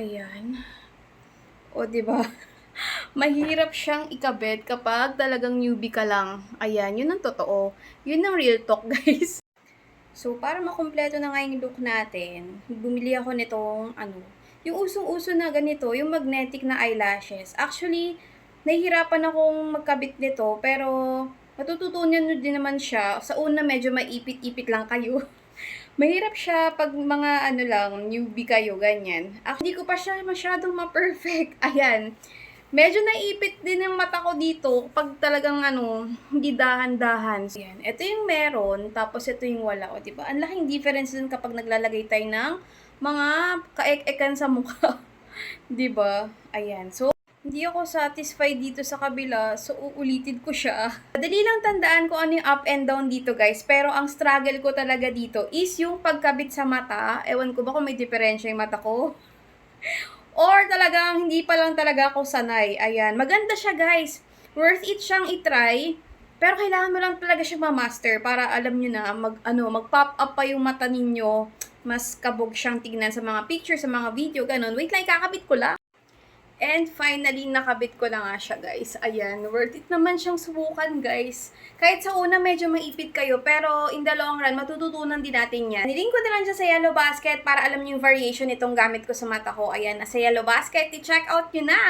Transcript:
Ayan. O, 'di ba? Mahirap siyang ikabit kapag talagang newbie ka lang. Ayan, yun ang totoo. Yun ang real talk, guys. So, para makumpleto na nga yung look natin, bumili ako nitong yung usong-uso na ganito, yung magnetic na eyelashes. Actually, nahihirapan akong magkabit nito, pero matututunan nyo din naman siya. Sa una, medyo maipit-ipit lang kayo. Mahirap siya pag mga lang, newbie kayo, ganyan. Hindi ko pa siya masyadong ma-perfect. Ayan. Medyo naipit din yung mata ko dito pag talagang hindi dahan-dahan. Ayan, ito yung meron, tapos ito yung wala. O, diba? Ang laking difference din kapag naglalagay tayo ng mga kaek-ekan sa mukha. Diba? Ayan. So, hindi ako satisfied dito sa kabila, so uulitin ko siya. Madali lang tandaan kung ano yung up and down dito, guys. Pero ang struggle ko talaga dito is yung pagkabit sa mata. Ewan ko ba kung may diferensya yung mata ko? Or talagang hindi pa lang talaga ako sanay. Ayan. Maganda siya, guys. Worth it siyang itry. Pero kailangan mo lang talaga siya ma-master para alam nyo na mag-pop up pa yung mata ninyo. Mas kabog siyang tignan sa mga picture, sa mga video, ganun. Wait lang, kakabit ko lang. And finally, nakabit ko na nga siya, guys. Ayan, worth it naman siyang subukan, guys. Kahit sa una, medyo maipit kayo, pero in the long run, matututunan din natin yan. Nilink ko na lang dyan sa Yellow Basket para alam niyo yung variation nitong gamit ko sa mata ko. Ayan, nasa Yellow Basket. I-check out nyo na!